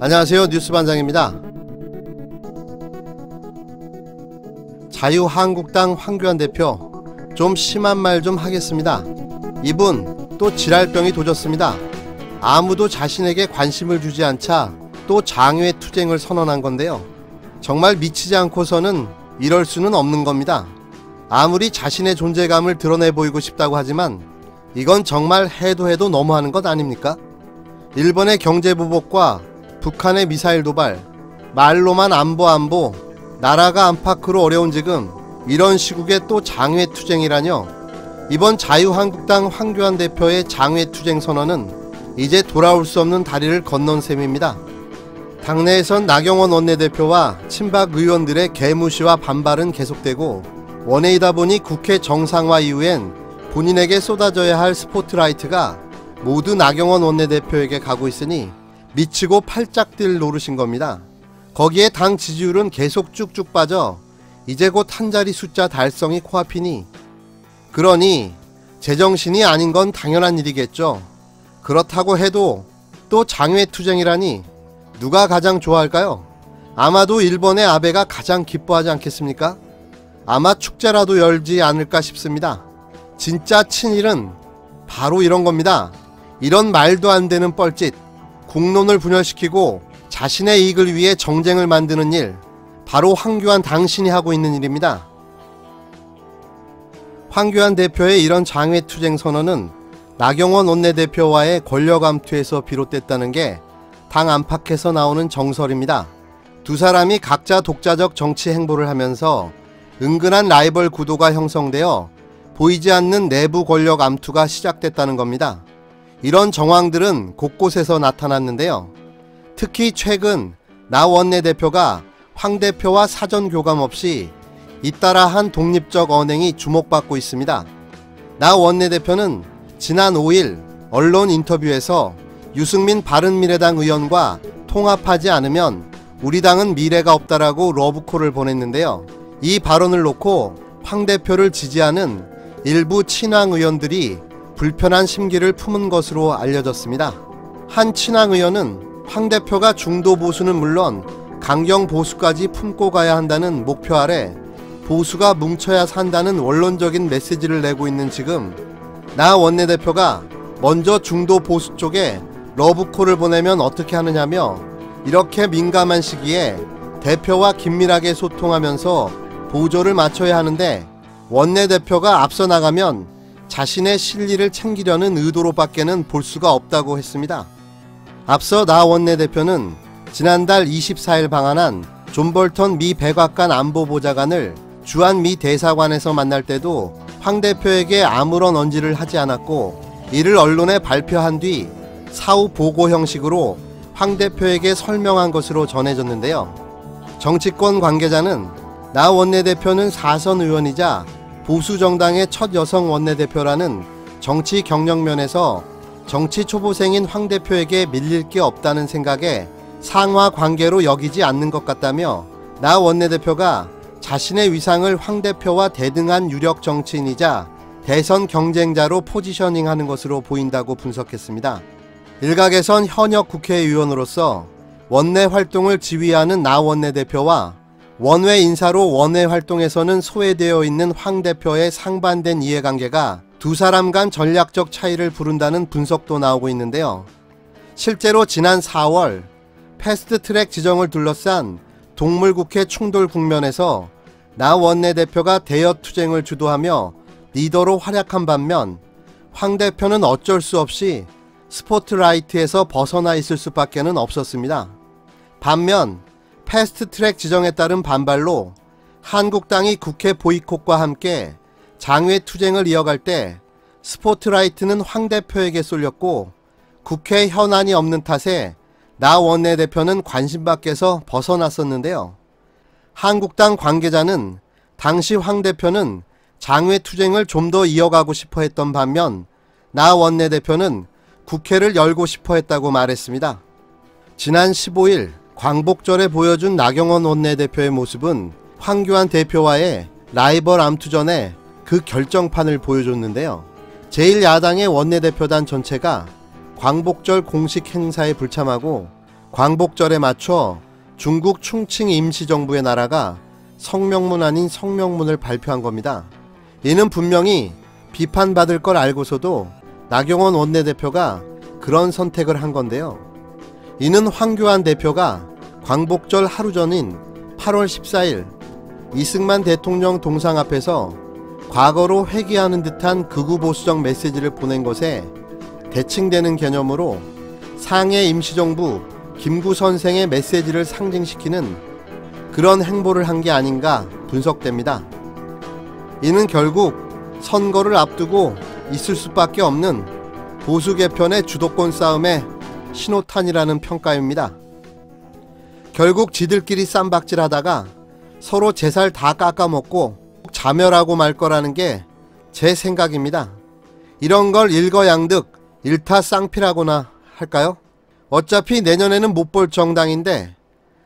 안녕하세요, 뉴스반장입니다. 자유한국당 황교안 대표, 좀 심한 말 좀 하겠습니다. 이분 또 지랄병이 도졌습니다. 아무도 자신에게 관심을 주지 않자 또 장외투쟁을 선언한 건데요. 정말 미치지 않고서는 이럴 수는 없는 겁니다. 아무리 자신의 존재감을 드러내 보이고 싶다고 하지만 이건 정말 해도 너무하는 것 아닙니까? 일본의 경제보복과 북한의 미사일 도발, 말로만 안보, 나라가 안팎으로 어려운 지금 이런 시국에 또 장외투쟁이라뇨. 이번 자유한국당 황교안 대표의 장외투쟁 선언은 이제 돌아올 수 없는 다리를 건넌 셈입니다. 당내에선 나경원 원내대표와 친박 의원들의 개무시와 반발은 계속되고 원외이다 보니 국회 정상화 이후엔 본인에게 쏟아져야 할 스포트라이트가 모두 나경원 원내대표에게 가고 있으니 미치고 팔짝 뛸 노릇인 겁니다. 거기에 당 지지율은 계속 쭉쭉 빠져 이제 곧 한자리 숫자 달성이 코앞이니, 그러니 제정신이 아닌 건 당연한 일이겠죠. 그렇다고 해도 또 장외투쟁이라니 누가 가장 좋아할까요? 아마도 일본의 아베가 가장 기뻐하지 않겠습니까? 아마 축제라도 열지 않을까 싶습니다. 진짜 친일은 바로 이런 겁니다. 이런 말도 안 되는 뻘짓, 국론을 분열시키고 자신의 이익을 위해 정쟁을 만드는 일, 바로 황교안 당신이 하고 있는 일입니다. 황교안 대표의 이런 장외투쟁 선언은 나경원 원내대표와의 권력암투에서 비롯됐다는 게 당 안팎에서 나오는 정설입니다. 두 사람이 각자 독자적 정치 행보를 하면서 은근한 라이벌 구도가 형성되어 보이지 않는 내부 권력 암투가 시작됐다는 겁니다. 이런 정황들은 곳곳에서 나타났는데요. 특히 최근 나 원내대표가 황 대표와 사전 교감 없이 잇따라 한 독립적 언행이 주목받고 있습니다. 나 원내대표는 지난 5일 언론 인터뷰에서 유승민 바른미래당 의원과 통합하지 않으면 우리 당은 미래가 없다라고 러브콜을 보냈는데요. 이 발언을 놓고 황 대표를 지지하는 일부 친황 의원들이 불편한 심기를 품은 것으로 알려졌습니다. 한 친황 의원은 황 대표가 중도 보수는 물론 강경 보수까지 품고 가야 한다는 목표 아래 보수가 뭉쳐야 산다는 원론적인 메시지를 내고 있는 지금 나 원내대표가 먼저 중도 보수 쪽에 러브콜을 보내면 어떻게 하느냐며, 이렇게 민감한 시기에 대표와 긴밀하게 소통하면서 보조를 맞춰야 하는데 원내대표가 앞서 나가면 자신의 실리를 챙기려는 의도로밖에는 볼 수가 없다고 했습니다. 앞서 나 원내대표는 지난달 24일 방한한 존 볼턴 미 백악관 안보보좌관을 주한 미 대사관에서 만날 때도 황 대표에게 아무런 언지를 하지 않았고, 이를 언론에 발표한 뒤 사후 보고 형식으로 황 대표에게 설명한 것으로 전해졌는데요. 정치권 관계자는 나 원내대표는 4선 의원이자 보수정당의 첫 여성 원내대표라는 정치 경력면에서 정치 초보생인 황 대표에게 밀릴 게 없다는 생각에 상하 관계로 여기지 않는 것 같다며, 나 원내대표가 자신의 위상을 황 대표와 대등한 유력 정치인이자 대선 경쟁자로 포지셔닝하는 것으로 보인다고 분석했습니다. 일각에선 현역 국회의원으로서 원내 활동을 지휘하는 나 원내대표와 원외 인사로 원외 활동에서는 소외되어 있는 황 대표의 상반된 이해관계가 두 사람 간 전략적 차이를 부른다는 분석도 나오고 있는데요. 실제로 지난 4월 패스트트랙 지정을 둘러싼 동물국회 충돌 국면에서 나 원내대표가 대여 투쟁을 주도하며 리더로 활약한 반면 황 대표는 어쩔 수 없이 스포트라이트에서 벗어나 있을 수밖에는 없었습니다. 반면 패스트트랙 지정에 따른 반발로 한국당이 국회 보이콧과 함께 장외투쟁을 이어갈 때 스포트라이트는 황 대표에게 쏠렸고, 국회 현안이 없는 탓에 나 원내대표는 관심 밖에서 벗어났었는데요. 한국당 관계자는 당시 황 대표는 장외투쟁을 좀 더 이어가고 싶어 했던 반면 나 원내대표는 국회를 열고 싶어 했다고 말했습니다. 지난 15일 광복절에 보여준 나경원 원내대표의 모습은 황교안 대표와의 라이벌 암투전에 그 결정판을 보여줬는데요. 제1야당의 원내대표단 전체가 광복절 공식 행사에 불참하고 광복절에 맞춰 중국 충칭 임시정부의 나라가 성명문 아닌 성명문을 발표한 겁니다. 이는 분명히 비판받을 걸 알고서도 나경원 원내대표가 그런 선택을 한 건데요. 이는 황교안 대표가 광복절 하루 전인 8월 14일 이승만 대통령 동상 앞에서 과거로 회귀하는 듯한 극우보수적 메시지를 보낸 것에 대칭되는 개념으로 상해 임시정부 김구 선생의 메시지를 상징시키는 그런 행보를 한 게 아닌가 분석됩니다. 이는 결국 선거를 앞두고 있을 수밖에 없는 보수 개편의 주도권 싸움의 신호탄이라는 평가입니다. 결국 지들끼리 쌈박질하다가 서로 제 살 다 깎아먹고 자멸하고 말 거라는 게 제 생각입니다. 이런 걸 일거양득 일타쌍피라고나 할까요? 어차피 내년에는 못 볼 정당인데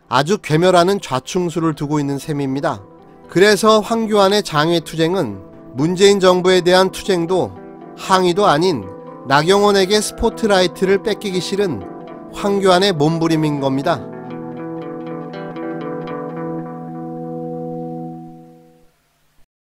아주 괴멸하는 좌충수를 두고 있는 셈입니다. 그래서 황교안의 장외투쟁은 문재인 정부에 대한 투쟁도 항의도 아닌 나경원에게 스포트라이트를 뺏기기 싫은 황교안의 몸부림인 겁니다.